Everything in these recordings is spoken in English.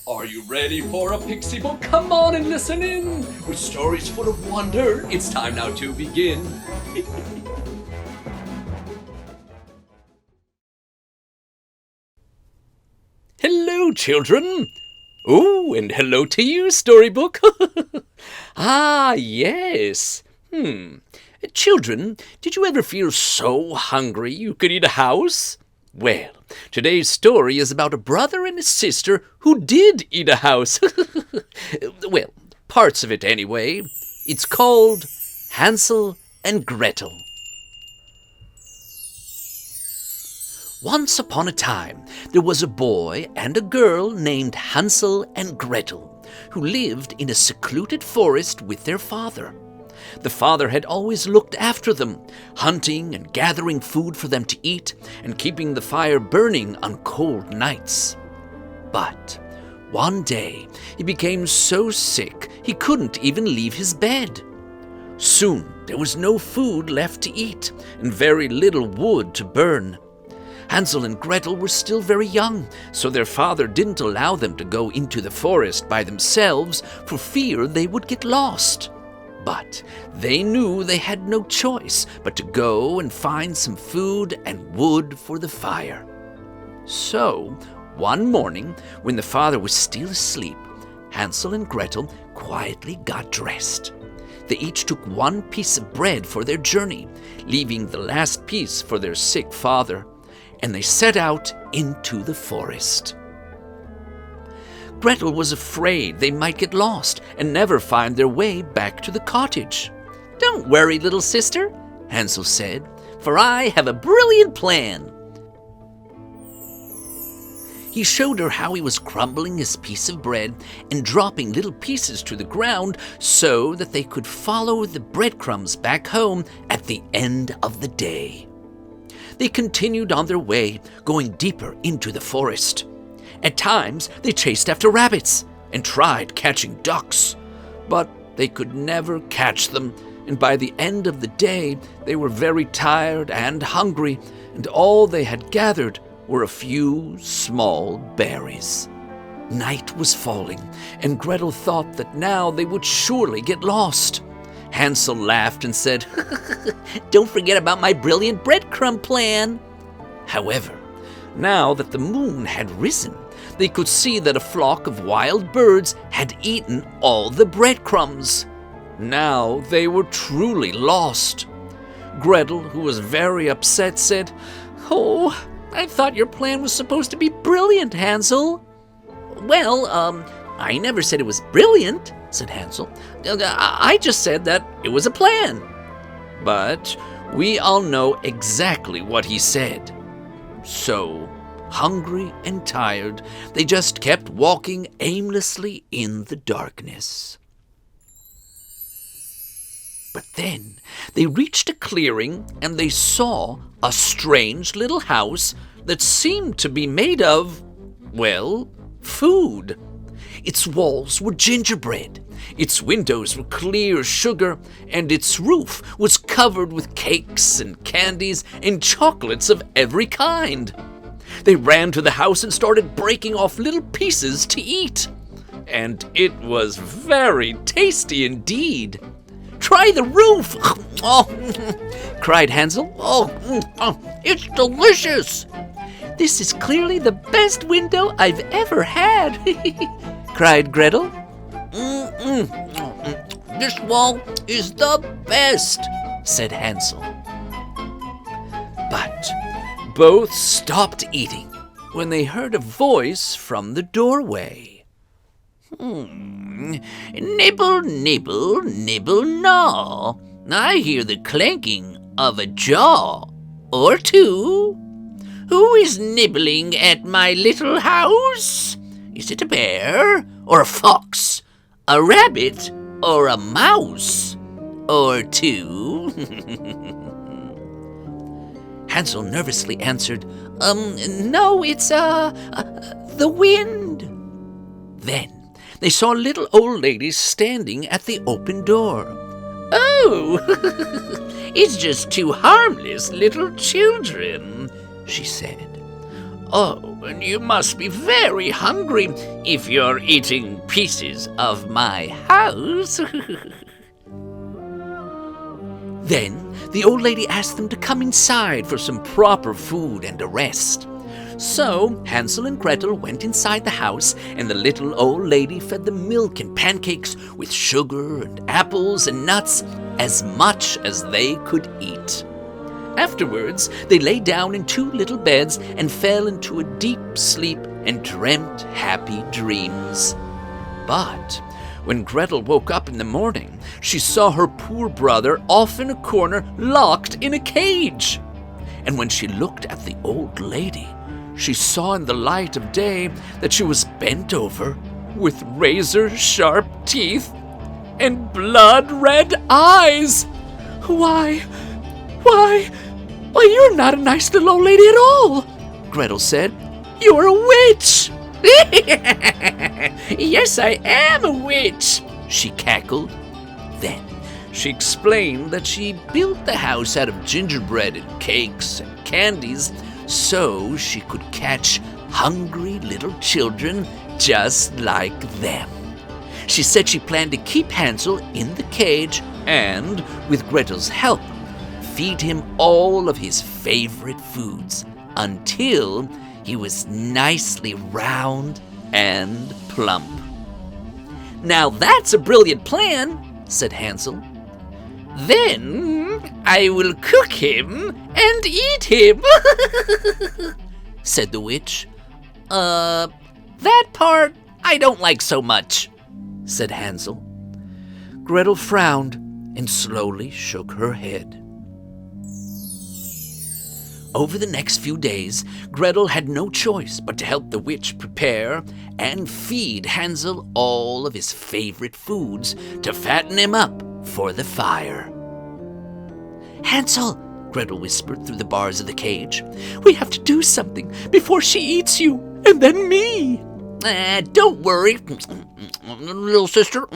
Are you ready for a pixie book? Come on and listen in. With stories full of wonder, it's time now to begin. Hello, children. Oh, and hello to you, Storybook. Ah, yes. Children, did you ever feel so hungry you could eat a house? Well, today's story is about a brother and a sister who did eat a house. Well, parts of it anyway. It's called Hansel and Gretel. Once upon a time, there was a boy and a girl named Hansel and Gretel, who lived in a secluded forest with their father. The father had always looked after them, hunting and gathering food for them to eat and keeping the fire burning on cold nights. But one day, he became so sick he couldn't even leave his bed. Soon, there was no food left to eat and very little wood to burn. Hansel and Gretel were still very young, so their father didn't allow them to go into the forest by themselves for fear they would get lost. But they knew they had no choice but to go and find some food and wood for the fire. So, one morning, when the father was still asleep, Hansel and Gretel quietly got dressed. They each took one piece of bread for their journey, leaving the last piece for their sick father, and they set out into the forest. Gretel was afraid they might get lost and never find their way back to the cottage. "Don't worry, little sister," Hansel said, "for I have a brilliant plan." He showed her how he was crumbling his piece of bread and dropping little pieces to the ground so that they could follow the breadcrumbs back home at the end of the day. They continued on their way, going deeper into the forest. At times, they chased after rabbits and tried catching ducks, but they could never catch them, and by the end of the day, they were very tired and hungry, and all they had gathered were a few small berries. Night was falling, and Gretel thought that now they would surely get lost. Hansel laughed and said, "Don't forget about my brilliant breadcrumb plan." However, now that the moon had risen, they could see that a flock of wild birds had eaten all the breadcrumbs. Now they were truly lost. Gretel, who was very upset, said, "Oh, I thought your plan was supposed to be brilliant, Hansel." "Well, I never said it was brilliant," said Hansel. "I just said that it was a plan." But we all know exactly what he said. So, hungry and tired, they just kept walking aimlessly in the darkness. But then they reached a clearing and they saw a strange little house that seemed to be made of, well, food. Its walls were gingerbread, its windows were clear sugar, and its roof was covered with cakes and candies and chocolates of every kind. They ran to the house and started breaking off little pieces to eat. And it was very tasty indeed. "Try the roof!" "Oh," cried Hansel. "Oh, it's delicious!" "This is clearly the best window I've ever had," cried Gretel. "This wall is the best," said Hansel. But both stopped eating when they heard a voice from the doorway. "Nibble, nibble, nibble, gnaw. I hear the clanking of a jaw or two. Who is nibbling at my little house? Is it a bear or a fox, a rabbit or a mouse, or two?" Hansel nervously answered, "No, it's the wind." Then they saw a little old lady standing at the open door. "Oh, it's just two harmless little children," she said. Oh, and you must be very hungry if you're eating pieces of my house. Then the old lady asked them to come inside for some proper food and a rest. So Hansel and Gretel went inside the house, and the little old lady fed them milk and pancakes with sugar and apples and nuts, as much as they could eat. Afterwards, they lay down in 2 little beds and fell into a deep sleep and dreamt happy dreams. But when Gretel woke up in the morning, she saw her poor brother off in a corner, locked in a cage. And when she looked at the old lady, she saw in the light of day that she was bent over with razor-sharp teeth and blood-red eyes. Why, you're not a nice little old lady at all, Gretel said. You're a witch. Yes, I am a witch, she cackled. Then she explained that she built the house out of gingerbread and cakes and candies so she could catch hungry little children just like them. She said she planned to keep Hansel in the cage and, with Gretel's help, feed him all of his favorite foods until he was nicely round and plump. Now that's a brilliant plan, said Hansel. Then I will cook him and eat him, said the witch. That part I don't like so much, said Hansel. Gretel frowned and slowly shook her head. Over the next few days, Gretel had no choice but to help the witch prepare and feed Hansel all of his favorite foods to fatten him up for the fire. Hansel, Gretel whispered through the bars of the cage, we have to do something before she eats you, and then me. Don't worry, little sister,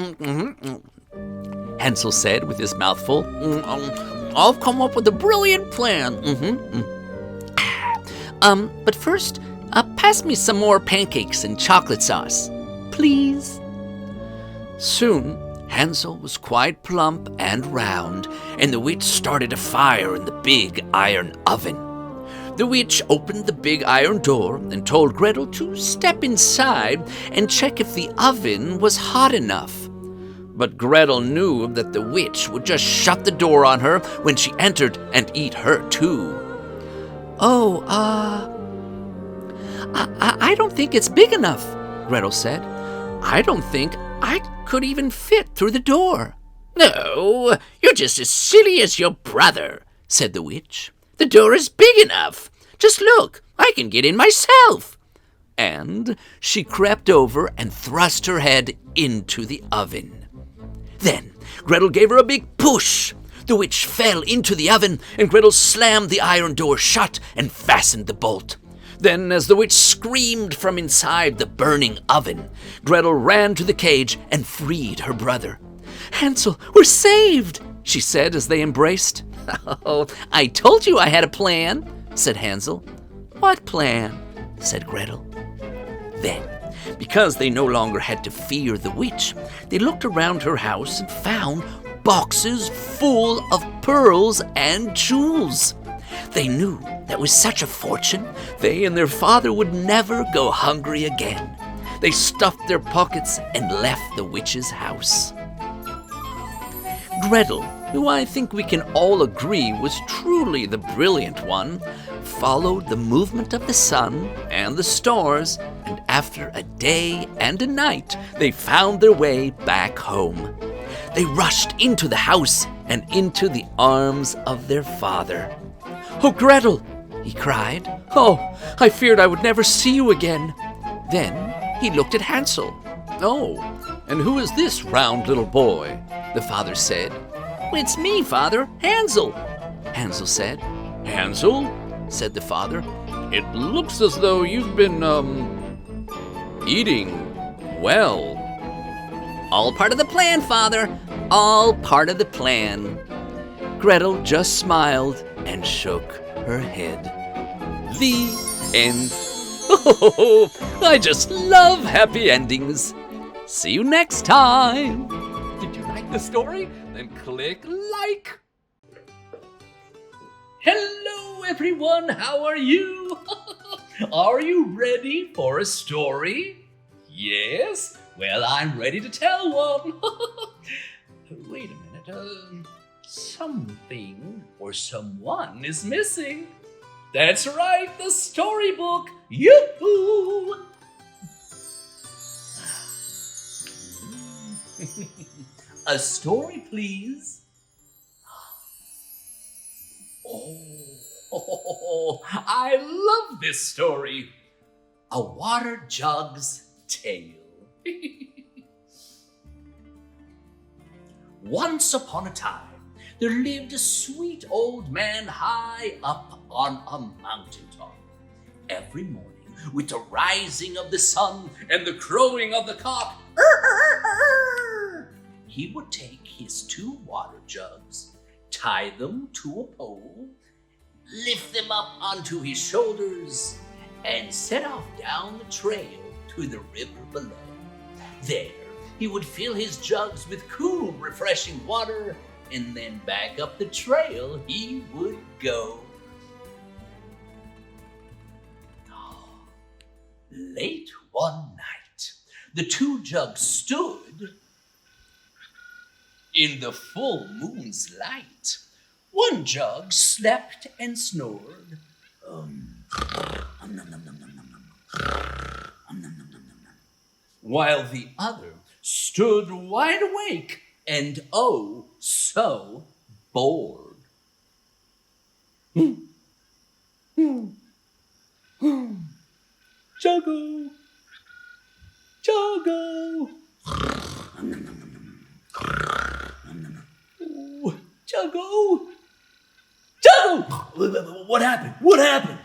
Hansel said with his mouth full. I'll come up with a brilliant plan. But first, pass me some more pancakes and chocolate sauce, please. Soon, Hansel was quite plump and round, and the witch started a fire in the big iron oven. The witch opened the big iron door and told Gretel to step inside and check if the oven was hot enough. But Gretel knew that the witch would just shut the door on her when she entered and eat her too. Oh, I don't think it's big enough, Gretel said. I don't think I could even fit through the door. No, you're just as silly as your brother, said the witch. The door is big enough. Just look, I can get in myself. And she crept over and thrust her head into the oven. Then Gretel gave her a big push. The witch fell into the oven, and Gretel slammed the iron door shut and fastened the bolt. Then, as the witch screamed from inside the burning oven, Gretel ran to the cage and freed her brother. Hansel, we're saved, she said as they embraced. Oh, I told you I had a plan, said Hansel. What plan? Said Gretel. Then, because they no longer had to fear the witch, they looked around her house and found boxes full of pearls and jewels. They knew that with such a fortune, they and their father would never go hungry again. They stuffed their pockets and left the witch's house. Gretel, who I think we can all agree was truly the brilliant one, followed the movement of the sun and the stars, and after a day and a night, they found their way back home. They rushed into the house and into the arms of their father. Oh, Gretel, he cried. Oh, I feared I would never see you again. Then he looked at Hansel. Oh, and who is this round little boy? The father said. It's me, Father, Hansel, Hansel said. Hansel, said the father, it looks as though you've been, eating well. All part of the plan, Father, all part of the plan. Gretel just smiled and shook her head. The end. Oh, I just love happy endings. See you next time. Did you like the story? Then click like. Hello, everyone. How are you? Are you ready for a story? Yes? Well, I'm ready to tell one. Wait a minute. Something or someone is missing. That's right, the storybook. Yoo-hoo! A story, please. Oh, I love this story. A water jug's tale. Once upon a time, there lived a sweet old man high up on a mountaintop. Every morning, with the rising of the sun and the crowing of the cock, he would take his 2 water jugs, tie them to a pole, lift them up onto his shoulders, and set off down the trail to the river below. There, he would fill his jugs with cool, refreshing water, and then back up the trail he would go. Late one night, the 2 jugs stood in the full moon's light. One jug slept and snored, while the other stood wide awake and oh so bored. Juggo! Juggo! Ooh, Juggo! Juggo! What happened? What happened?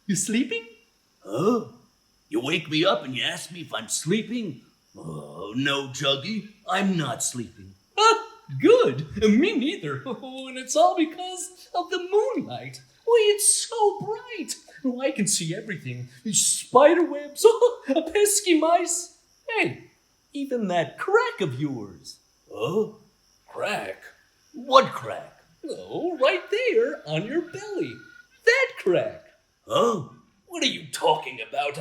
You sleeping? Oh, you wake me up and you ask me if I'm sleeping? Oh, no, Juggy, I'm not sleeping. Good. Me neither. Oh, and it's all because of the moonlight. Why, it's so bright. Oh, I can see everything. These spider webs, pesky mice. Hey, even that crack of yours. Oh, crack? What crack? Oh, right there on your belly. That crack. Oh, what are you talking about?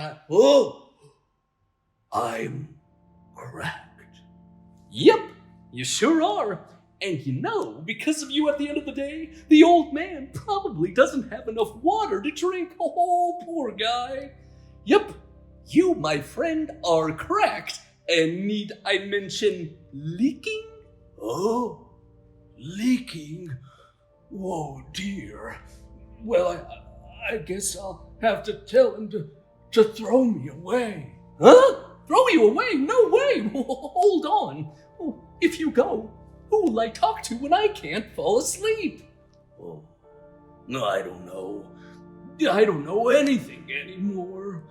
I'm cracked. Yep, you sure are. And you know, because of you at the end of the day, the old man probably doesn't have enough water to drink. Oh, poor guy. Yep, you, my friend, are cracked. And need I mention leaking? Oh, leaking? Oh, dear. Well, I guess I'll have to tell him to throw me away. Huh? Throw you away? No way. Hold on. If you go, who will I talk to when I can't fall asleep? Oh, no, I don't know. I don't know anything anymore.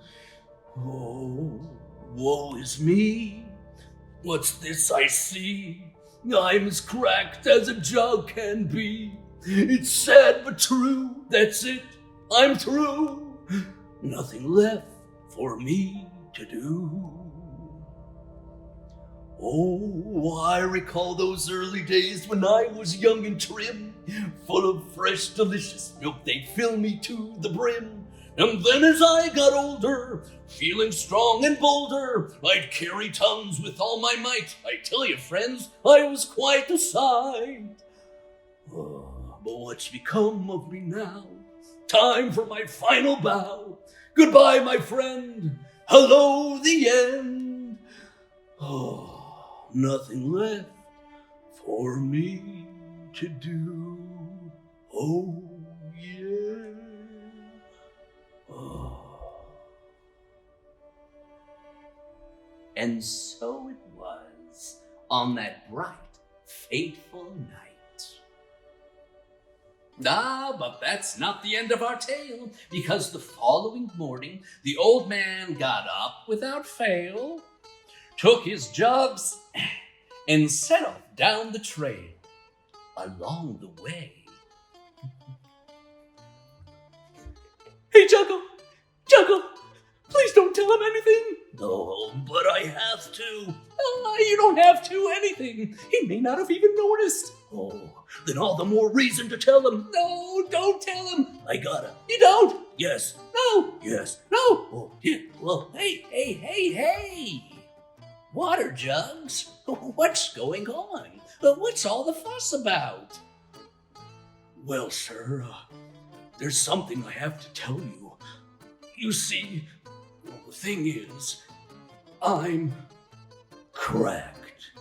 Oh, woe is me. What's this I see? I'm as cracked as a jug can be. It's sad but true. That's it. I'm through. Nothing left for me to do. Oh, I recall those early days when I was young and trim, full of fresh, delicious milk they'd fill me to the brim. And then as I got older, feeling strong and bolder, I'd carry tons with all my might. I tell you, friends, I was quite a sight. Oh, but what's become of me now? Time for my final bow. Goodbye, my friend. Hello, the end. Oh, nothing left for me to do. Oh, yeah. Oh. And so it was on that bright, fateful night. But that's not the end of our tale, because the following morning the old man got up without fail, took his jugs, and set off down the trail. Along the way... Hey, Juggle! Juggle! I have to. You don't have to anything. He may not have even noticed. Oh, then all the more reason to tell him. No, don't tell him. I gotta. You don't. Yes. No. Yes. No. Oh, yeah. Well, hey. Water jugs? What's going on? What's all the fuss about? Well, sir, there's something I have to tell you. You see, the thing is, I'm cracked.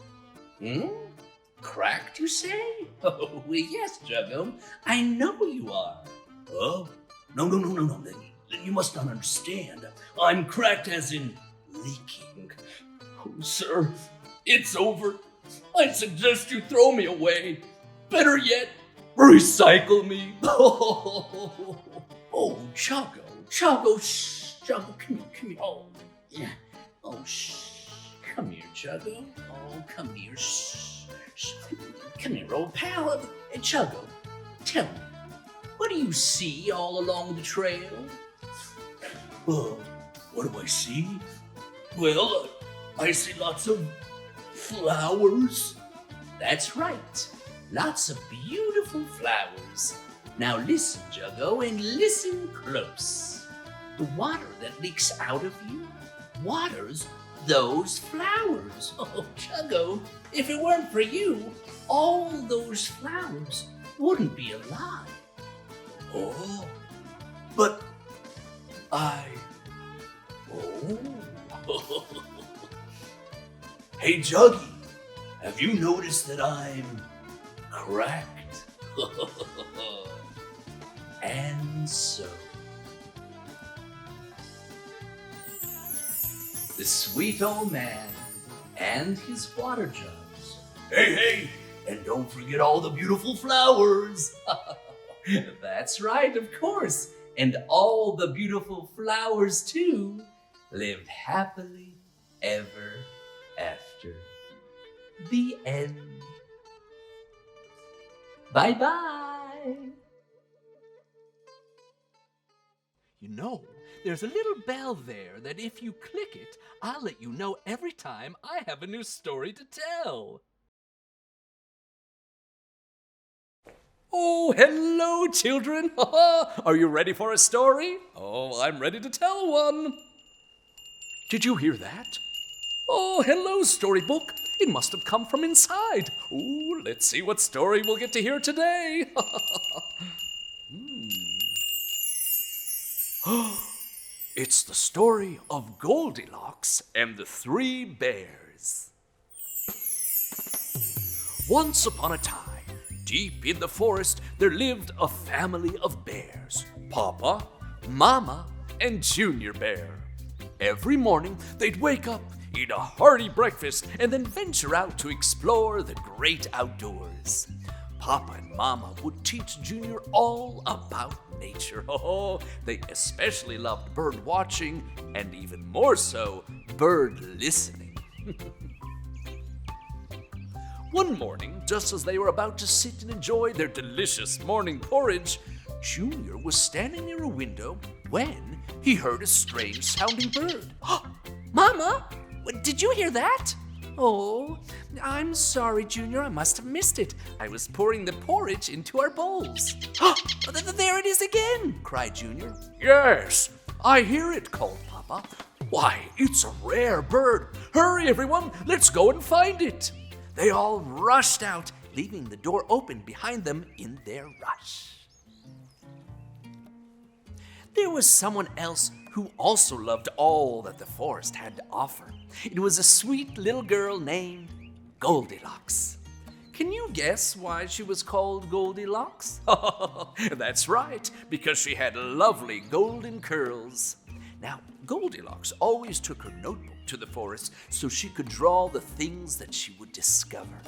Cracked, you say? Oh, yes, Juggo. I know you are. Oh? No. You must not understand. I'm cracked as in leaking. Oh, sir, it's over. I suggest you throw me away. Better yet, recycle me. Oh, Juggo, shh. Juggo, come here. Oh, yeah. Oh, shh. Come here, Juggo. Oh, come here. Shh. Come here, old pal. Juggo, tell me, what do you see all along the trail? What do I see? Well, I see lots of flowers. That's right. Lots of beautiful flowers. Now listen, Juggo, and listen close. The water that leaks out of you waters those flowers. Oh, Juggo, if it weren't for you, all those flowers wouldn't be alive. Oh, but Oh. Hey, Juggy, have you noticed that I'm cracked? And so, the sweet old man and his water jugs. Hey, and don't forget all the beautiful flowers. That's right, of course. And all the beautiful flowers, too, lived happily ever after. The end. Bye-bye. You know, there's a little bell there that if you click it, I'll let you know every time I have a new story to tell. Oh, hello, children. Are you ready for a story? Oh, I'm ready to tell one. Did you hear that? Oh, hello, storybook. It must have come from inside. Ooh, let's see what story we'll get to hear today. It's the story of Goldilocks and the 3 bears. Once upon a time, deep in the forest, there lived a family of bears. Papa, Mama, and Junior Bear. Every morning, they'd wake up, eat a hearty breakfast, and then venture out to explore the great outdoors. Papa and Mama would teach Junior all about nature. Oh, they especially loved bird watching, and even more so, bird listening. One morning, just as they were about to sit and enjoy their delicious morning porridge, Junior was standing near a window when he heard a strange-sounding bird. Mama, did you hear that? Oh, I'm sorry, Junior. I must have missed it. I was pouring the porridge into our bowls. There it is again, cried Junior. Yes, I hear it, called Papa. Why, it's a rare bird. Hurry, everyone, let's go and find it. They all rushed out, leaving the door open behind them in their rush. There was someone else who also loved all that the forest had to offer. It was a sweet little girl named Goldilocks. Can you guess why she was called Goldilocks? That's right, because she had lovely golden curls. Now, Goldilocks always took her notebook to the forest so she could draw the things that she would discover.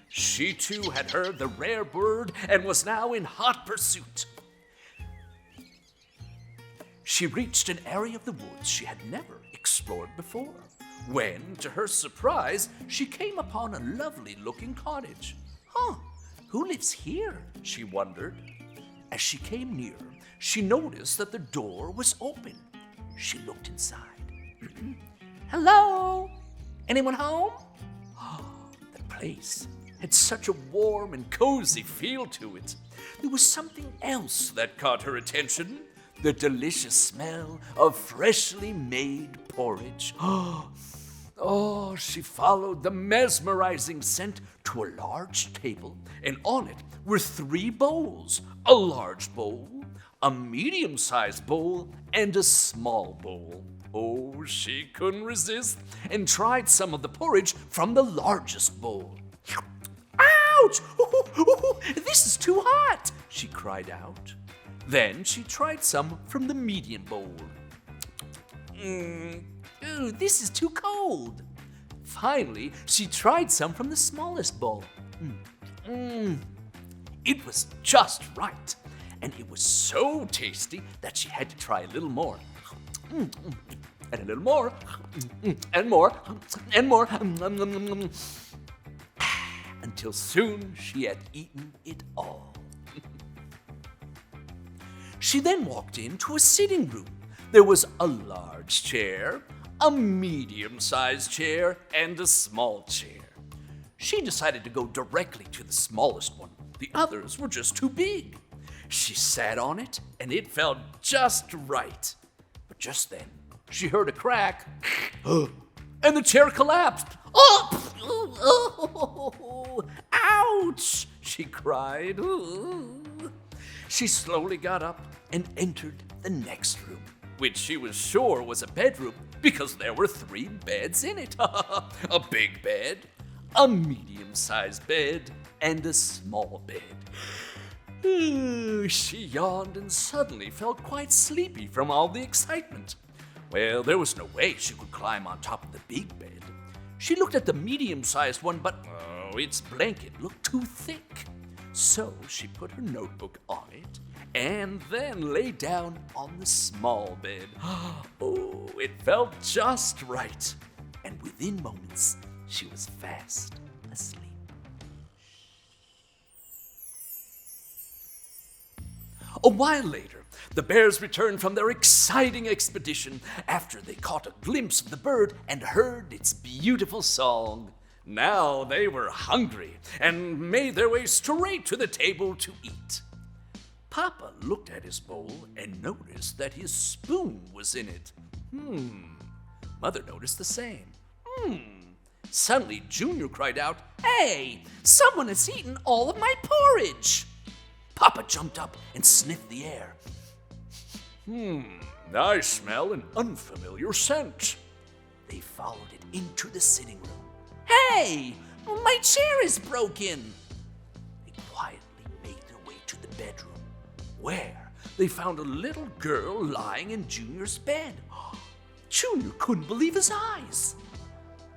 She too had heard the rare bird and was now in hot pursuit. She reached an area of the woods she had never explored before, when, to her surprise, she came upon a lovely-looking cottage. Who lives here? She wondered. As she came near, she noticed that the door was open. She looked inside. Hello? Anyone home? The place had such a warm and cozy feel to it. There was something else that caught her attention. The delicious smell of freshly made porridge. Oh, she followed the mesmerizing scent to a large table, and on it were 3 bowls, a large bowl, a medium-sized bowl, and a small bowl. Oh, she couldn't resist and tried some of the porridge from the largest bowl. Ouch! This is too hot, she cried out. Then she tried some from the medium bowl. Ooh, this is too cold. Finally, she tried some from the smallest bowl. It was just right, and it was so tasty that she had to try a little more. And a little more, and more, and more, until soon she had eaten it all. She then walked into a sitting room. There was a large chair, a medium-sized chair, and a small chair. She decided to go directly to the smallest one. The others were just too big. She sat on it, and it felt just right. But just then, she heard a crack, and the chair collapsed. Oh, ouch, she cried. Ooh. She slowly got up and entered the next room, which she was sure was a bedroom because there were 3 beds in it. A big bed, a medium-sized bed, and a small bed. She yawned and suddenly felt quite sleepy from all the excitement. Well, there was no way she could climb on top of the big bed. She looked at the medium-sized one, but its blanket looked too thick. So she put her notebook on it and then lay down on the small bed. Oh, it felt just right. And within moments, she was fast asleep. A while later, the bears returned from their exciting expedition after they caught a glimpse of the bird and heard its beautiful song. Now they were hungry and made their way straight to the table to eat. Papa looked at his bowl and noticed that his spoon was in it. Mother noticed the same. Suddenly, Junior cried out, "Hey, someone has eaten all of my porridge!" Papa jumped up and sniffed the air. I smell an unfamiliar scent. They followed it into the sitting room. "Hey, my chair is broken!" They quietly made their way to the bedroom, where they found a little girl lying in Junior's bed. Junior couldn't believe his eyes.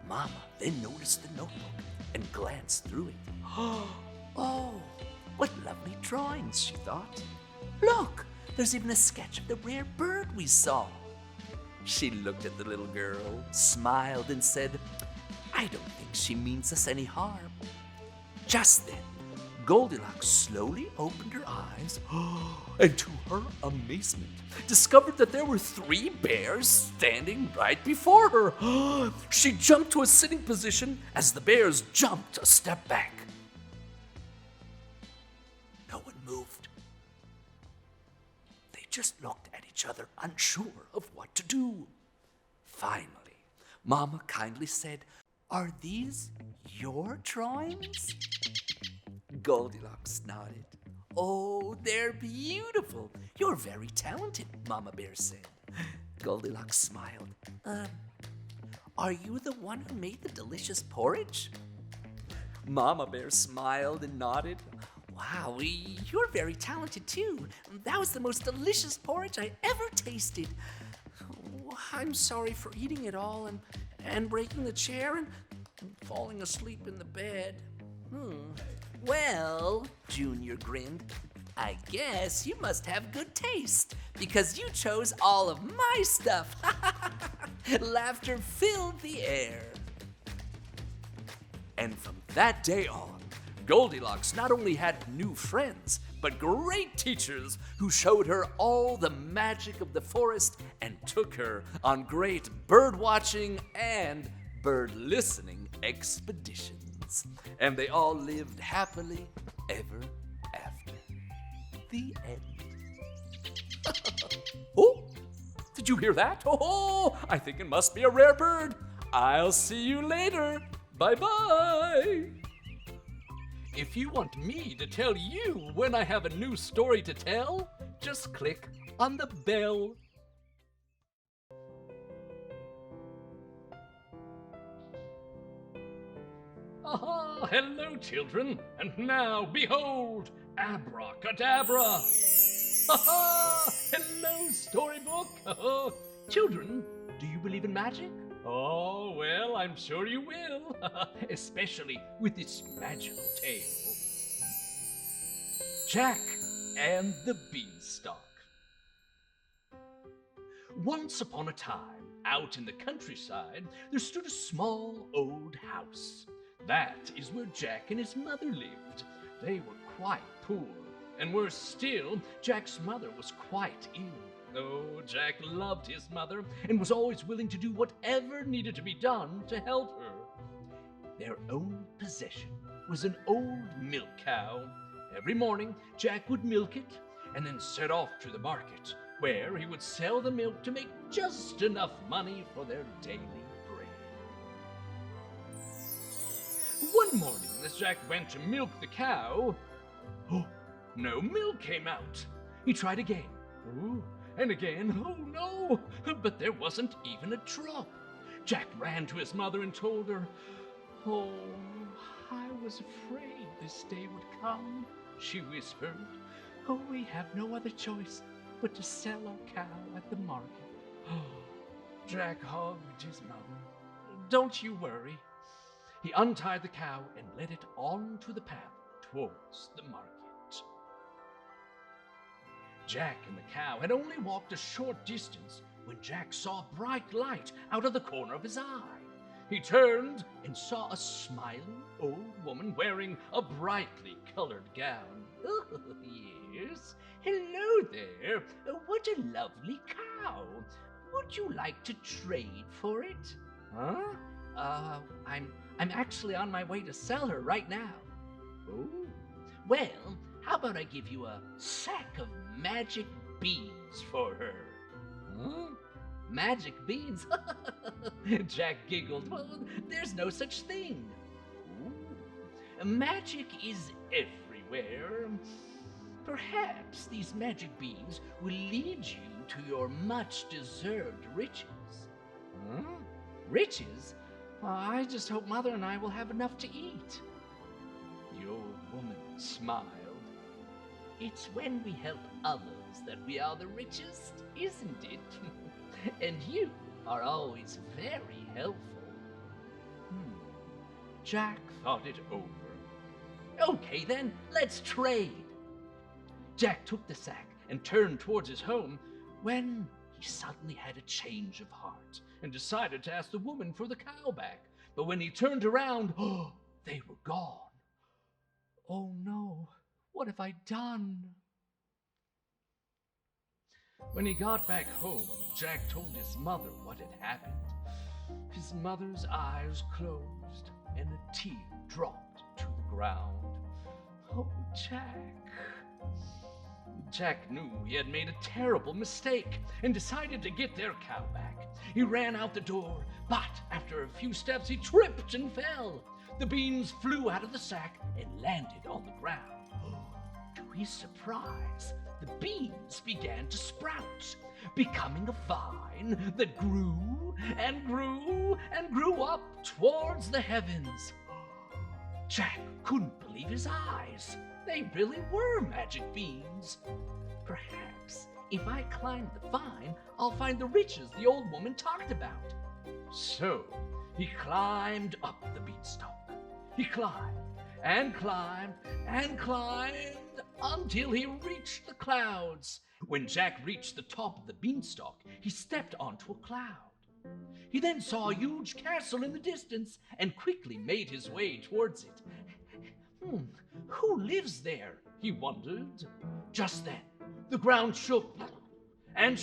Mama then noticed the notebook and glanced through it. Oh, what lovely drawings, she thought. Look, there's even a sketch of the rare bird we saw. She looked at the little girl, smiled, and said, "I don't think she means us any harm." Just then, Goldilocks slowly opened her eyes and, to her amazement, discovered that there were 3 bears standing right before her. She jumped to a sitting position as the bears jumped a step back. No one moved. They just looked at each other, unsure of what to do. Finally, Mama kindly said, "Are these your drawings?" Goldilocks nodded. "Oh, they're beautiful. You're very talented," Mama Bear said. Goldilocks smiled. Are you the one who made the delicious porridge?" Mama Bear smiled and nodded. "Wow, you're very talented too. That was the most delicious porridge I ever tasted. I'm sorry for eating it all and breaking the chair and falling asleep in the bed." Well, Junior grinned, "I guess you must have good taste because you chose all of my stuff." Laughter filled the air. And from that day on, Goldilocks not only had new friends, but great teachers who showed her all the magic of the forest and took her on great bird watching and bird listening expeditions. And they all lived happily ever after. The end. Oh, did you hear that? Oh, I think it must be a rare bird. I'll see you later. Bye-bye. If you want me to tell you when I have a new story to tell, just click on the bell. Aha! Hello, children, and now behold, abracadabra! Ha-ha! Hello, storybook! Oh, children, do you believe in magic? Oh, well, I'm sure you will, especially with this magical tale. Jack and the Beanstalk. Once upon a time, out in the countryside, there stood a small old house. That is where Jack and his mother lived. They were quite poor, and worse still, Jack's mother was quite ill. Oh, Jack loved his mother and was always willing to do whatever needed to be done to help her. Their only possession was an old milk cow. Every morning, Jack would milk it and then set off to the market, where he would sell the milk to make just enough money for their daily bread. One morning, as Jack went to milk the cow, no milk came out. He tried again. And again, oh no, but there wasn't even a drop. Jack ran to his mother and told her, "Oh, I was afraid this day would come," she whispered. "Oh, we have no other choice but to sell our cow at the market." Jack hugged his mother. "Don't you worry." He untied the cow and led it onto the path towards the market. Jack and the cow had only walked a short distance when Jack saw a bright light out of the corner of his eye. He turned and saw a smiling old woman wearing a brightly colored gown. "Oh, yes. Hello there. What a lovely cow. Would you like to trade for it?" "Huh? I'm actually on my way to sell her right now." "Oh, well, how about I give you a sack of magic beans for her?" "Huh? Magic beans?" Jack giggled. "Well, there's no such thing." "Ooh, magic is everywhere. Perhaps these magic beans will lead you to your much-deserved riches." "Huh? Riches? I just hope Mother and I will have enough to eat." The old woman smiled. "It's when we help others that we are the richest, isn't it? And you are always very helpful." Jack thought it over. "Okay then, let's trade." Jack took the sack and turned towards his home when he suddenly had a change of heart and decided to ask the woman for the cow back. But when he turned around, they were gone. "Oh no, what have I done?" When he got back home, Jack told his mother what had happened. His mother's eyes closed and a tear dropped to the ground. "Oh, Jack." Jack knew he had made a terrible mistake and decided to get their cow back. He ran out the door, but after a few steps he tripped and fell. The beans flew out of the sack and landed on the ground. To his surprise, the beans began to sprout, becoming a vine that grew and grew and grew up towards the heavens. Jack couldn't believe his eyes. They really were magic beans. Perhaps if I climb the vine, I'll find the riches the old woman talked about. So he climbed up the beanstalk. He climbed and climbed and climbed until he reached the clouds. When Jack reached the top of the beanstalk, he stepped onto a cloud. He then saw a huge castle in the distance and quickly made his way towards it. Who lives there? He wondered. Just then, the ground shook, and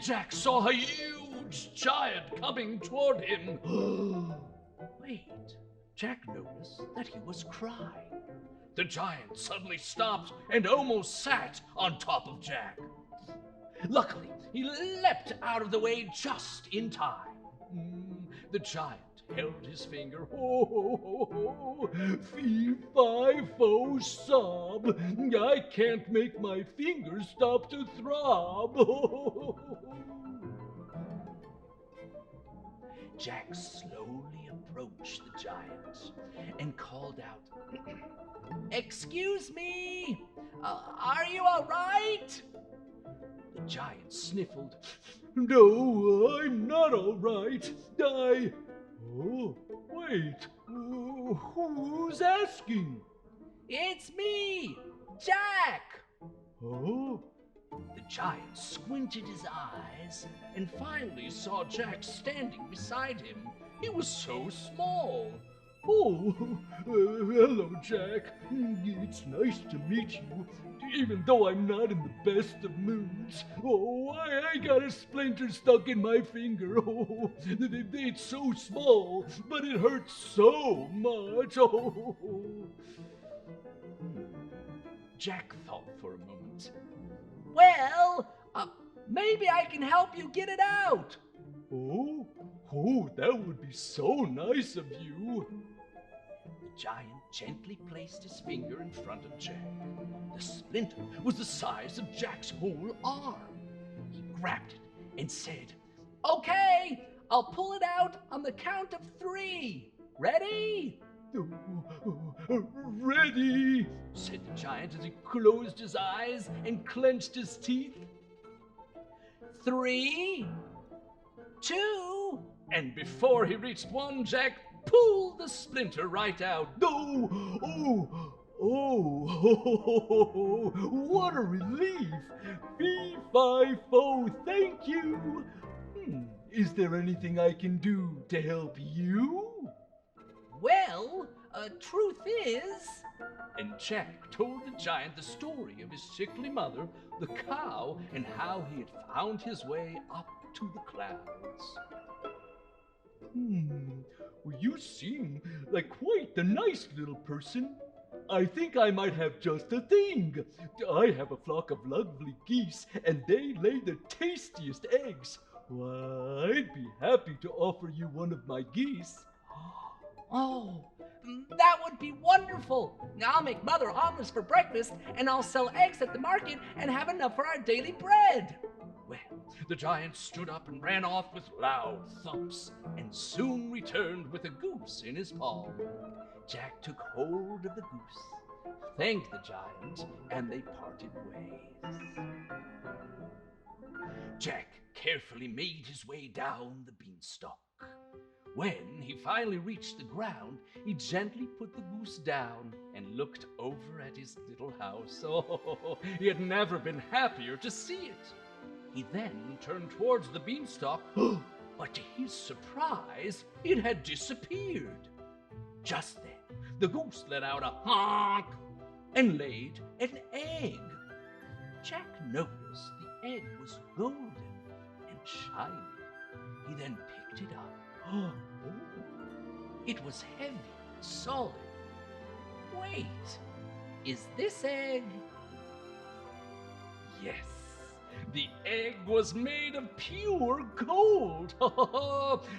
Jack saw a huge huge giant coming toward him. Wait, Jack noticed that he was crying. The giant suddenly stopped and almost sat on top of Jack. Luckily, he leapt out of the way just in time. The giant held his finger. Ho, ho, ho, ho. Fee, fi, fo, sob. I can't make my fingers stop to throb. Jack slowly approached the giant and called out, "Excuse me, are you all right?" The giant sniffled. No, I'm not all right. Oh, wait. Who's asking? "It's me, Jack." Oh, The giant squinted his eyes and finally saw Jack standing beside him. He was so small. oh, hello, Jack. It's nice to meet you, even though I'm not in the best of moods. Oh, I got a splinter stuck in my finger. Oh, it's so small, but it hurts so much. Oh. Jack thought for a moment. "Well, maybe I can help you get it out." Oh, that would be so nice of you. The giant gently placed his finger in front of Jack. The splinter was the size of Jack's whole arm. He grabbed it and said, "Okay, I'll pull it out on the count of 3. Ready?" Ready, said the giant as he closed his eyes and clenched his teeth. 3, 2, and before he reached 1, Jack pulled the splinter right out. Oh, what a relief! Fee, fi, fo, thank you! Is there anything I can do to help you? "Well, truth is..." And Jack told the giant the story of his sickly mother, the cow, and how he had found his way up to the clouds. Well, you seem like quite the nice little person. I think I might have just a thing. I have a flock of lovely geese, and they lay the tastiest eggs. Well, I'd be happy to offer you one of my geese. "Oh, that would be wonderful. I'll make Mother omelets for breakfast, and I'll sell eggs at the market and have enough for our daily bread." Well, the giant stood up and ran off with loud thumps, and soon returned with a goose in his palm. Jack took hold of the goose, thanked the giant, and they parted ways. Jack carefully made his way down the beanstalk. When he finally reached the ground, he gently put the goose down and looked over at his little house. Oh, he had never been happier to see it. He then turned towards the beanstalk, but to his surprise, it had disappeared. Just then, the goose let out a honk and laid an egg. Jack noticed the egg was golden and shiny. He then picked it up. Oh, it was heavy and solid. Wait, is this egg? Yes, the egg was made of pure gold.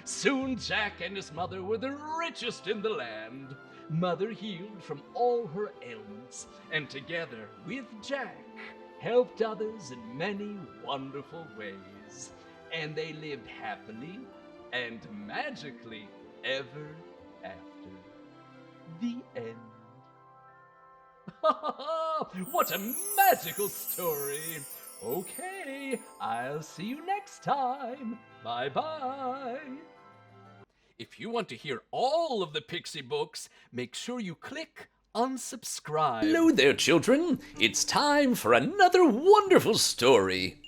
Soon Jack and his mother were the richest in the land. Mother healed from all her ailments, and together with Jack, helped others in many wonderful ways. And they lived happily and magically ever after. The end. What a magical story! Okay, I'll see you next time. Bye-bye. If you want to hear all of the Pixie books, make sure you click unsubscribe. Hello there, children. It's time for another wonderful story.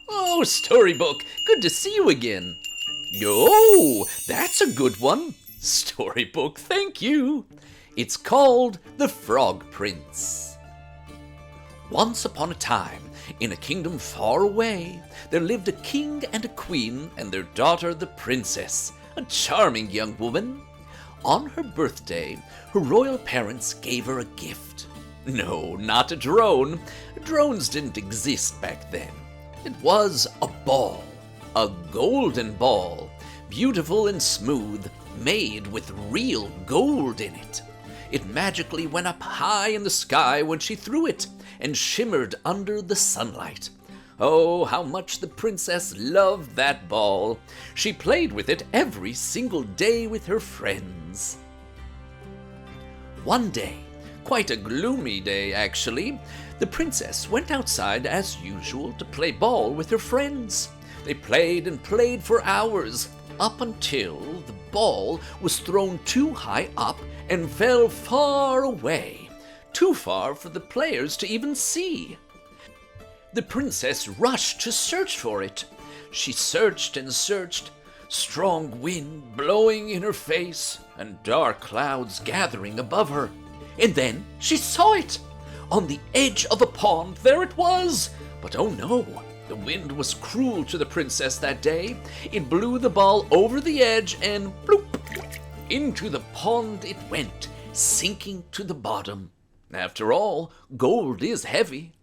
Oh, Storybook, good to see you again. Oh, that's a good one. Storybook, thank you. It's called The Frog Prince. Once upon a time, In a kingdom far away, there lived a king and a queen and their daughter, the princess, a charming young woman. On her birthday, her royal parents gave her a gift. No, not a drone. Drones didn't exist back then. It was a ball, a golden ball, beautiful and smooth, made with real gold in it. It magically went up high in the sky when she threw it, and shimmered under the sunlight. Oh, how much the princess loved that ball. She played with it every single day with her friends. One day, quite a gloomy day actually, the princess went outside as usual to play ball with her friends. They played and played for hours, up until the ball was thrown too high up and fell far away, too far for the players to even see. The princess rushed to search for it. She searched and searched, strong wind blowing in her face and dark clouds gathering above her. And then she saw it! On the edge of a pond, there it was! But oh no, the wind was cruel to the princess that day. It blew the ball over the edge and bloop! Into the pond it went, sinking to the bottom. After all, gold is heavy.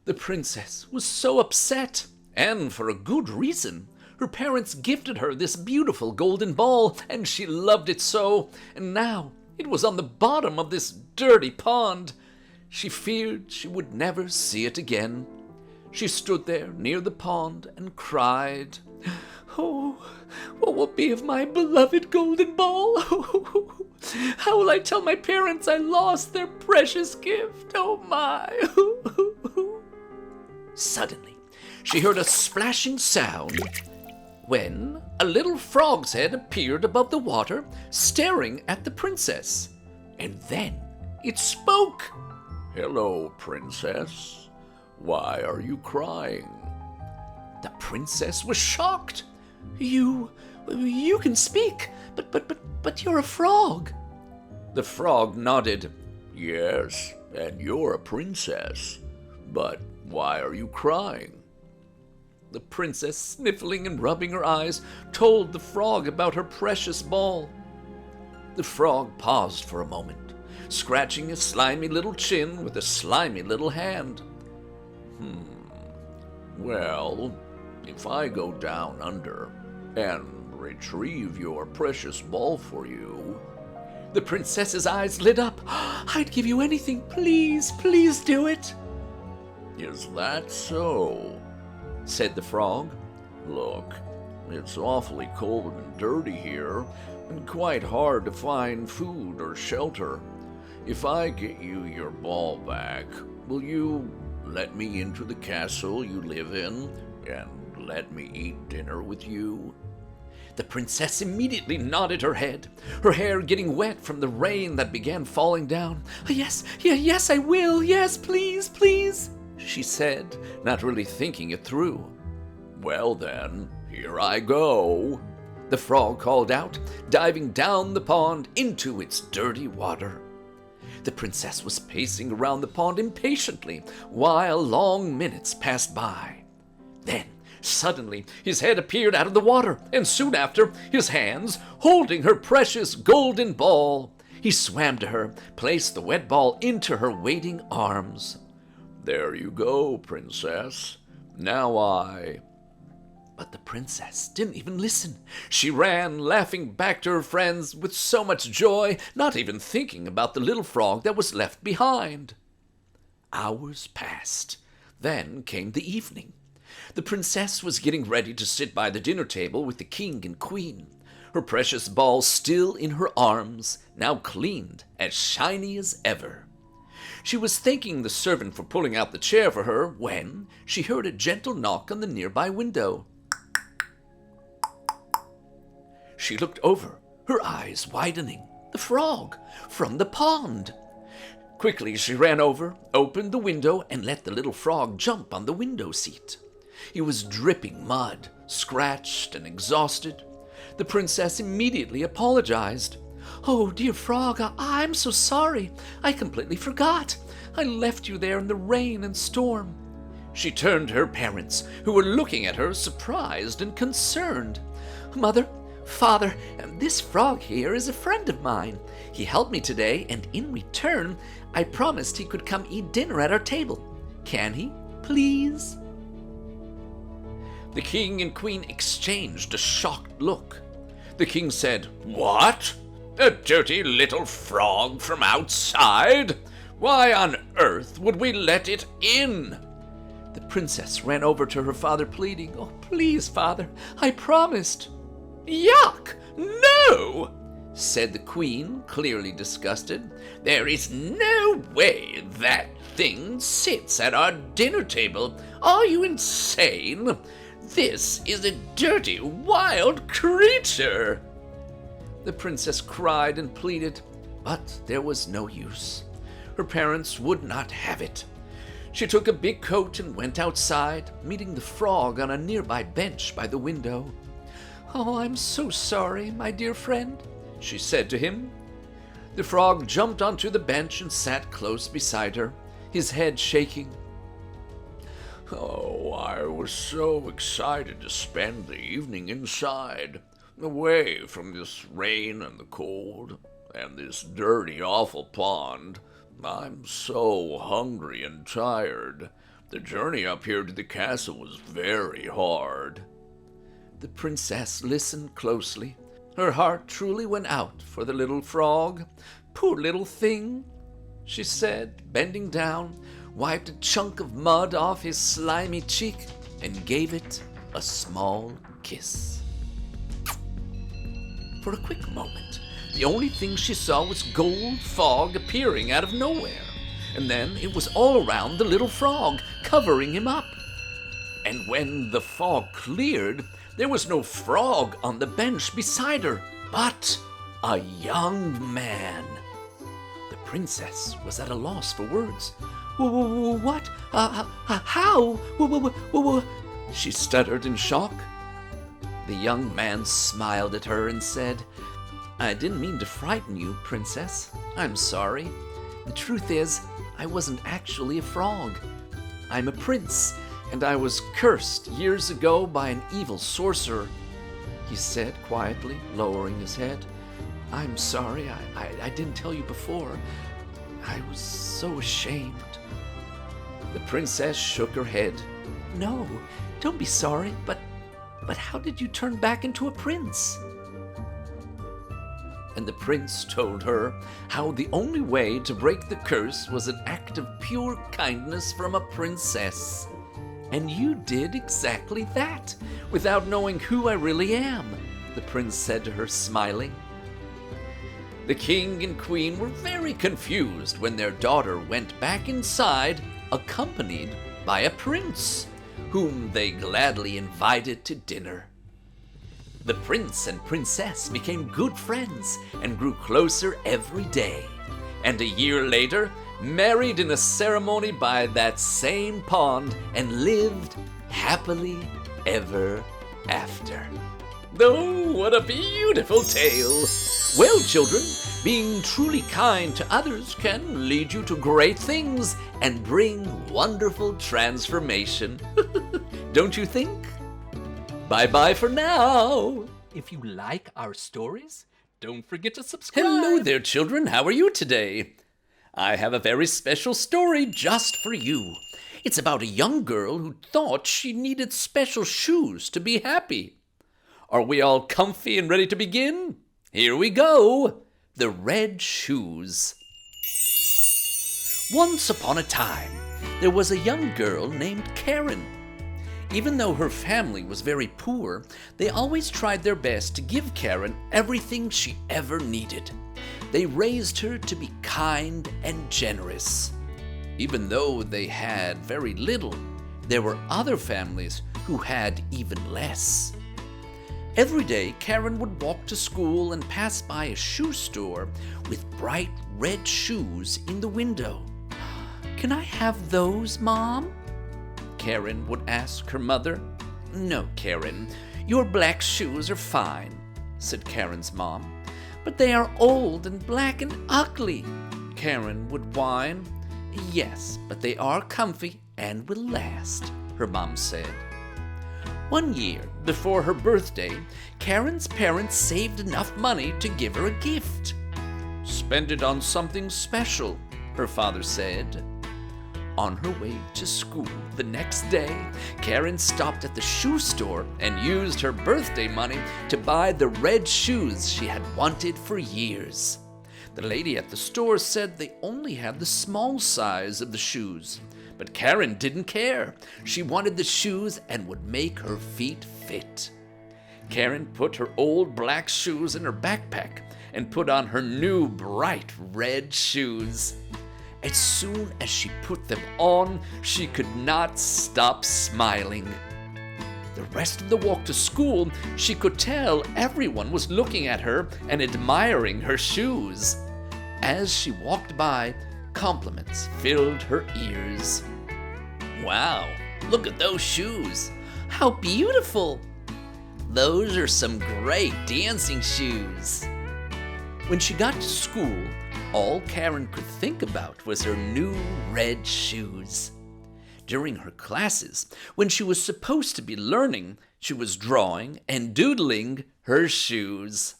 The princess was so upset, and for a good reason. Her parents gifted her this beautiful golden ball, and she loved it so, and now it was on the bottom of this dirty pond. She feared she would never see it again. She stood there near the pond and cried, "Oh, what will be of my beloved golden ball? How will I tell my parents I lost their precious gift? Oh my!" Suddenly, she heard a splashing sound when a little frog's head appeared above the water, staring at the princess. And then it spoke. "Hello, princess. Why are you crying?" The princess was shocked. You can speak, but you're a frog." The frog nodded. "Yes, and you're a princess. But why are you crying?" The princess, sniffling and rubbing her eyes, told the frog about her precious ball. The frog paused for a moment, scratching his slimy little chin with a slimy little hand. Well, if I go down under and retrieve your precious ball for you..." The princess's eyes lit up. "I'd give you anything. Please, please do it." "Is that so?" said the frog. "Look, it's awfully cold and dirty here, and quite hard to find food or shelter. If I get you your ball back, will you let me into the castle you live in and let me eat dinner with you?" The princess immediately nodded her head, her hair getting wet from the rain that began falling down. Yes, I will. Yes, please, please," she said, not really thinking it through. "Well then, here I go," the frog called out, diving down the pond into its dirty water. The princess was pacing around the pond impatiently while long minutes passed by. Then, suddenly, his head appeared out of the water, and soon after, his hands holding her precious golden ball. He swam to her, placed the wet ball into her waiting arms. "There you go, princess. Now But the princess didn't even listen. She ran, laughing back to her friends with so much joy, not even thinking about the little frog that was left behind. Hours passed. Then came the evening. The princess was getting ready to sit by the dinner table with the king and queen, her precious ball still in her arms, now cleaned, as shiny as ever. She was thanking the servant for pulling out the chair for her when she heard a gentle knock on the nearby window. She looked over, her eyes widening. The frog from the pond. Quickly she ran over, opened the window, and let the little frog jump on the window seat. He was dripping mud, scratched and exhausted. The princess immediately apologized. "Oh, dear frog, I'm so sorry. I completely forgot. I left you there in the rain and storm." She turned to her parents, who were looking at her surprised and concerned. "Mother, Father, this frog here is a friend of mine. He helped me today, and in return, I promised he could come eat dinner at our table. Can he, please?" The king and queen exchanged a shocked look. The king said, "What? A dirty little frog from outside? Why on earth would we let it in?" The princess ran over to her father, pleading, "Oh, please, father, I promised." "Yuck! No!" said the queen, clearly disgusted. "There is no way that thing sits at our dinner table. Are you insane? This is a dirty, wild creature." The princess cried and pleaded, but there was no use. Her parents would not have it. She took a big coat and went outside, meeting the frog on a nearby bench by the window. "Oh, I'm so sorry, my dear friend," she said to him. The frog jumped onto the bench and sat close beside her, his head shaking. "Oh, I was so excited to spend the evening inside, away from this rain and the cold, and this dirty, awful pond. I'm so hungry and tired. The journey up here to the castle was very hard." The princess listened closely. Her heart truly went out for the little frog. "Poor little thing," she said, bending down, wiped a chunk of mud off his slimy cheek, and gave it a small kiss. For a quick moment, the only thing she saw was gold fog appearing out of nowhere, and then it was all around the little frog, covering him up. And when the fog cleared, there was no frog on the bench beside her, but a young man. The princess was at a loss for words. "What? How? She stuttered in shock. The young man smiled at her and said, "I didn't mean to frighten you, princess. I'm sorry. The truth is, I wasn't actually a frog. I'm a prince, and I was cursed years ago by an evil sorcerer," he said quietly, lowering his head. "I'm sorry, I didn't tell you before. I was so ashamed." The princess shook her head. "No, don't be sorry, but how did you turn back into a prince?" And the prince told her how the only way to break the curse was an act of pure kindness from a princess. "And you did exactly that, without knowing who I really am," the prince said to her, smiling. The king and queen were very confused when their daughter went back inside, accompanied by a prince, whom they gladly invited to dinner. The prince and princess became good friends and grew closer every day, and a year later, married in a ceremony by that same pond and lived happily ever after. Oh, what a beautiful tale! Well, children, being truly kind to others can lead you to great things and bring wonderful transformation. Don't you think? Bye-bye for now. If you like our stories, don't forget to subscribe. Hello there, children. How are you today? I have a very special story just for you. It's about a young girl who thought she needed special shoes to be happy. Are we all comfy and ready to begin? Here we go. The Red Shoes. Once upon a time, there was a young girl named Karen. Even though her family was very poor, they always tried their best to give Karen everything she ever needed. They raised her to be kind and generous. Even though they had very little, there were other families who had even less. Every day, Karen would walk to school and pass by a shoe store with bright red shoes in the window. "Can I have those, Mom?" Karen would ask her mother. "No, Karen, your black shoes are fine," said Karen's mom. "But they are old and black and ugly," Karen would whine. "Yes, but they are comfy," and will last, her mom said. One year before her birthday, Karen's parents saved enough money to give her a gift. "Spend it on something special," her father said. On her way to school the next day, Karen stopped at the shoe store and used her birthday money to buy the red shoes she had wanted for years. The lady at the store said they only had the small size of the shoes, but Karen didn't care. She wanted the shoes and would make her feet fit. Karen put her old black shoes in her backpack and put on her new bright red shoes. As soon as she put them on, she could not stop smiling. The rest of the walk to school, she could tell everyone was looking at her and admiring her shoes. As she walked by, compliments filled her ears. "Wow, look at those shoes. How beautiful. Those are some great dancing shoes." When she got to school, all Karen could think about was her new red shoes. During her classes, when she was supposed to be learning, she was drawing and doodling her shoes.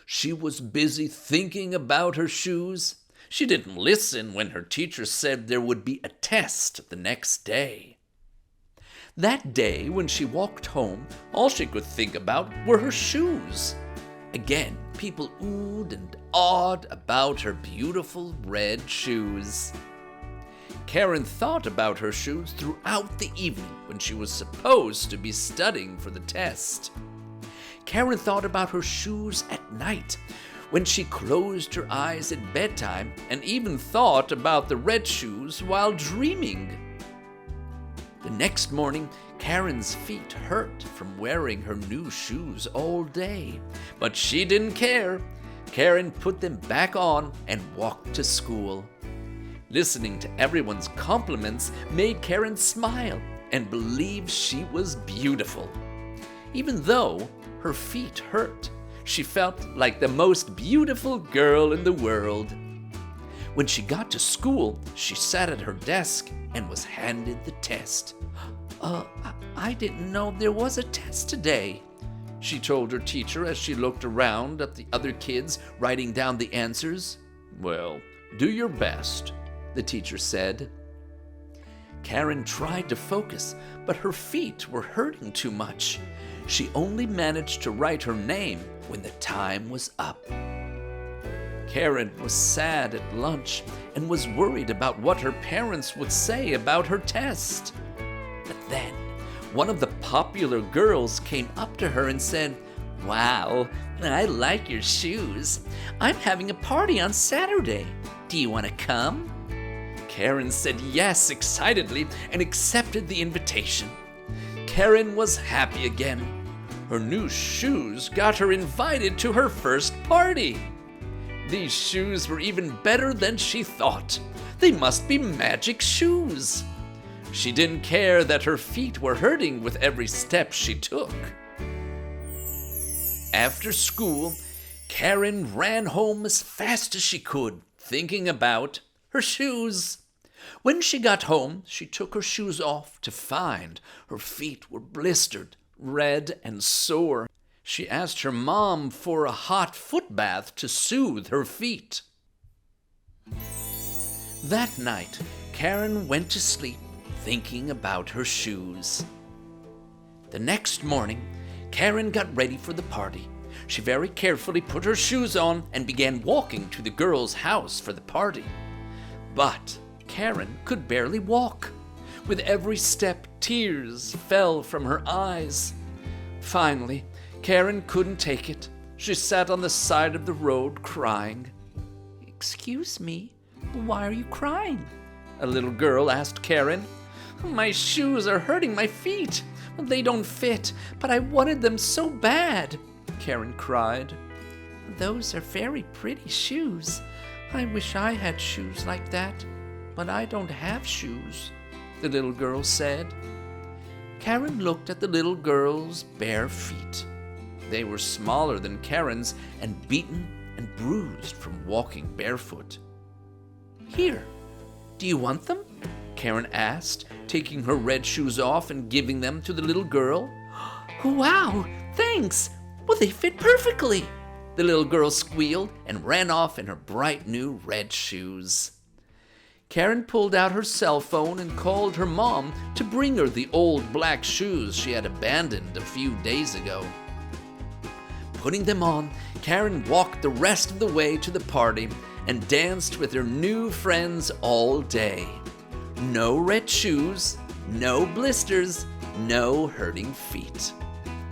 She was busy thinking about her shoes. She didn't listen when her teacher said there would be a test the next day. That day, when she walked home, all she could think about were her shoes. Again, people oohed and awed about her beautiful red shoes. Karen thought about her shoes throughout the evening when she was supposed to be studying for the test. Karen thought about her shoes at night when she closed her eyes at bedtime, and even thought about the red shoes while dreaming. The next morning, Karen's feet hurt from wearing her new shoes all day, but she didn't care. Karen put them back on and walked to school. Listening to everyone's compliments made Karen smile and believe she was beautiful. Even though her feet hurt, she felt like the most beautiful girl in the world. When she got to school, she sat at her desk and was handed the test. I didn't know there was a test today," she told her teacher as she looked around at the other kids writing down the answers. "Well, do your best," the teacher said. Karen tried to focus, but her feet were hurting too much. She only managed to write her name when the time was up. Karen was sad at lunch and was worried about what her parents would say about her test. But then, one of the popular girls came up to her and said, "Wow, I like your shoes. I'm having a party on Saturday. Do you want to come?" Karen said yes excitedly and accepted the invitation. Karen was happy again. Her new shoes got her invited to her first party. These shoes were even better than she thought. They must be magic shoes. She didn't care that her feet were hurting with every step she took. After school, Karen ran home as fast as she could, thinking about her shoes. When she got home, she took her shoes off to find her feet were blistered, red, and sore. She asked her mom for a hot foot bath to soothe her feet. That night, Karen went to sleep thinking about her shoes. The next morning, Karen got ready for the party. She very carefully put her shoes on and began walking to the girls' house for the party. But Karen could barely walk. With every step, tears fell from her eyes. Finally, Karen couldn't take it. She sat on the side of the road crying. "Excuse me, why are you crying?" a little girl asked Karen. "My shoes are hurting my feet. They don't fit, but I wanted them so bad," Karen cried. "Those are very pretty shoes. I wish I had shoes like that, but I don't have shoes," the little girl said. Karen looked at the little girl's bare feet. They were smaller than Karen's and beaten and bruised from walking barefoot. "Here, do you want them?" Karen asked, taking her red shoes off and giving them to the little girl. Wow, thanks! Well, they fit perfectly, the little girl squealed and ran off in her bright new red shoes. Karen pulled out her cell phone and called her mom to bring her the old black shoes she had abandoned a few days ago. Putting them on, Karen walked the rest of the way to the party and danced with her new friends all day. No red shoes, no blisters, no hurting feet.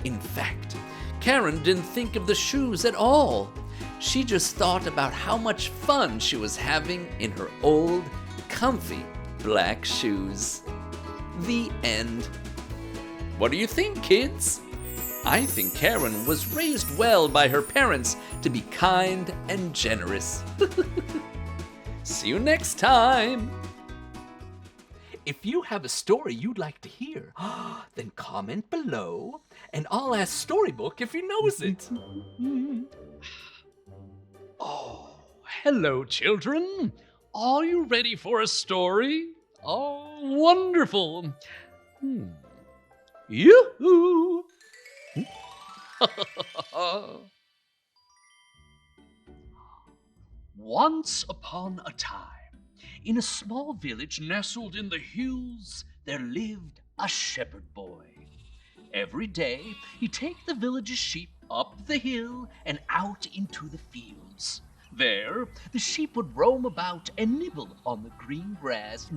In fact, Karen didn't think of the shoes at all. She just thought about how much fun she was having in her old, comfy black shoes. The end. What do you think, kids? I think Karen was raised well by her parents to be kind and generous. See you next time. If you have a story you'd like to hear, then comment below and I'll ask Storybook if he knows it. Oh, hello, children. Are you ready for a story? Oh, wonderful. Yoo-hoo! Once upon a time, in a small village nestled in the hills, there lived a shepherd boy. Every day, he'd take the village's sheep up the hill and out into the fields. There, the sheep would roam about and nibble on the green grass.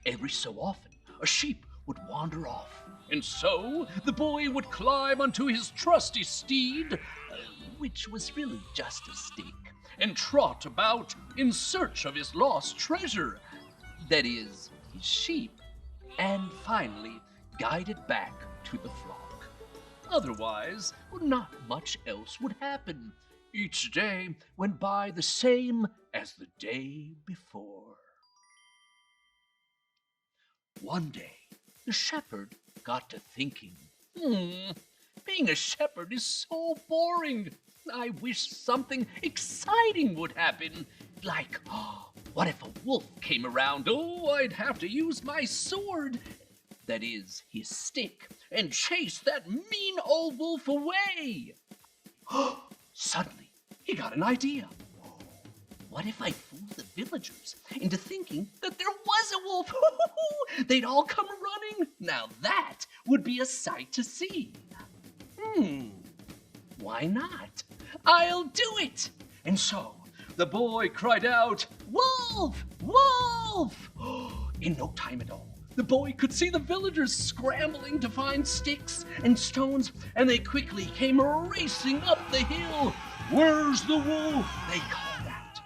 Every so often, a sheep would wander off, and so the boy would climb onto his trusty steed, which was really just a stick, and trot about in search of his lost treasure, that is, his sheep, and finally guide it back to the flock. Otherwise, not much else would happen. Each day went by the same as the day before. One day, the shepherd got to thinking, being a shepherd is so boring. I wish something exciting would happen. Like, what if a wolf came around? Oh, I'd have to use my sword, that is, his stick, and chase that mean old wolf away. Suddenly, he got an idea. What if I fooled the villagers into thinking that there was a wolf? They'd all come running. Now that would be a sight to see. Why not? I'll do it. And so the boy cried out, "Wolf! Wolf!" In no time at all, the boy could see the villagers scrambling to find sticks and stones, and they quickly came racing up the hill. "Where's the wolf?" they called out.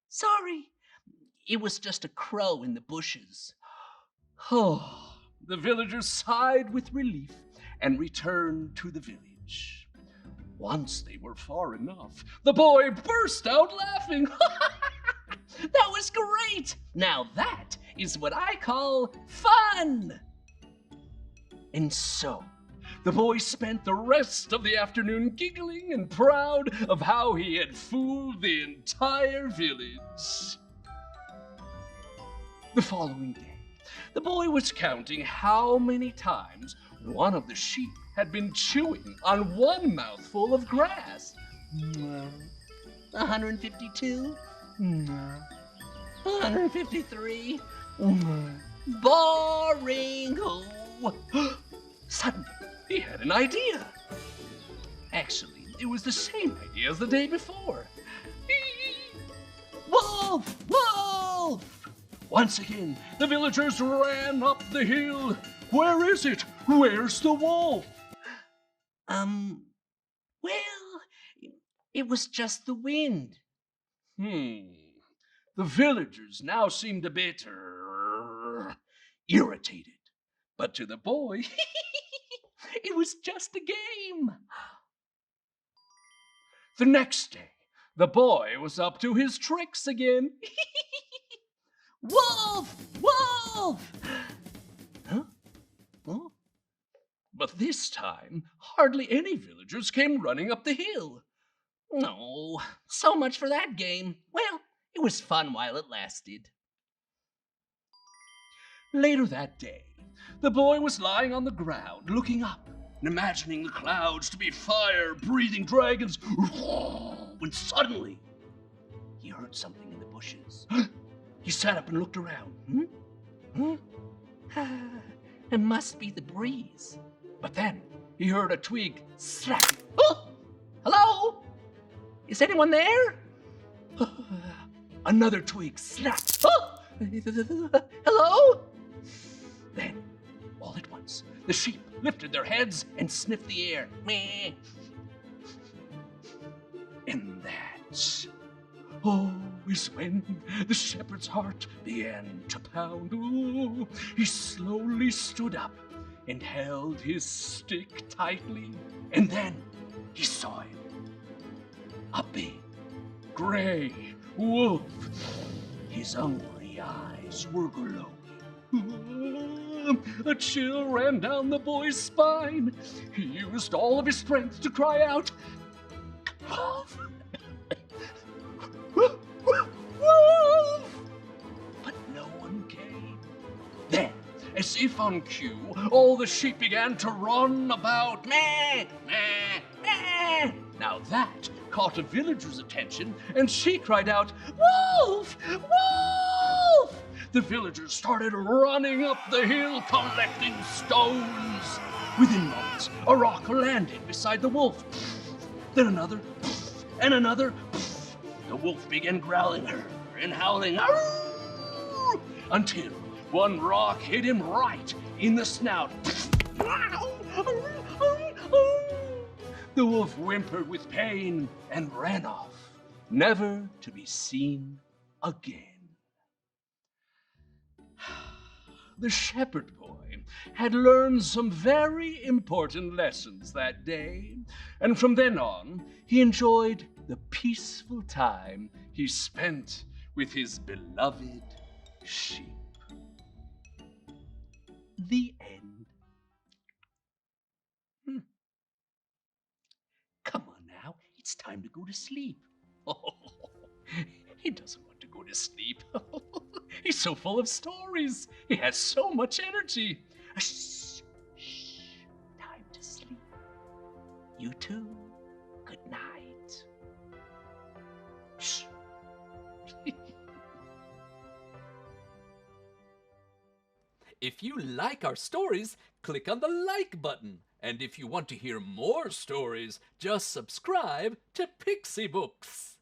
Sorry. It was just a crow in the bushes." The villagers sighed with relief and returned to the village. Once they were far enough, the boy burst out laughing. "That was great! Now that is what I call fun!" And so, the boy spent the rest of the afternoon giggling and proud of how he had fooled the entire village. The following day, the boy was counting how many times one of the sheep had been chewing on one mouthful of grass. 152. 153. Boring. Suddenly, he had an idea. Actually, it was the same idea as the day before. Wolf! Wolf! Once again, the villagers ran up the hill. "Where is it? Where's the wolf?" Well, it was just the wind. The villagers now seemed a bit irritated. But to the boy, it was just a game. The next day, the boy was up to his tricks again. "Wolf! Wolf!" Huh? But this time, hardly any villagers came running up the hill. "Oh, so much for that game. Well, It was fun while it lasted. Later that day, the boy was lying on the ground, looking up and imagining the clouds to be fire-breathing dragons, when suddenly he heard something in the bushes. He sat up and looked around. It must be the breeze. But then he heard a twig snap. Oh! Hello? Is anyone there? Another twig snapped. Oh! Hello? Then, all at once, the sheep lifted their heads and sniffed the air. Meh. And that, is when the shepherd's heart began to pound. Oh, he slowly stood up and held his stick tightly. And then he saw him. A big, gray wolf. His hungry eyes were glowing. A chill ran down the boy's spine. He used all of his strength to cry out, "Wolf! Wolf!" But no one came. Then, as if on cue, all the sheep began to run about. Meh, meh, meh. Now that caught a villager's attention, and she cried out, "Wolf! Wolf!" The villagers started running up the hill, collecting stones. Within moments, a rock landed beside the wolf. Then another, and another. The wolf began growling and howling, "Arr!" until one rock hit him right in the snout. The wolf whimpered with pain and ran off, never to be seen again. The shepherd boy had learned some very important lessons that day, and from then on, he enjoyed the peaceful time he spent with his beloved sheep. The end. Come on now, it's time to go to sleep. He doesn't want to go to sleep. He's so full of stories. He has so much energy. Shh, shh, time to sleep. You too, good night. Shh. If you like our stories, click on the like button. And if you want to hear more stories, just subscribe to PixieBooks.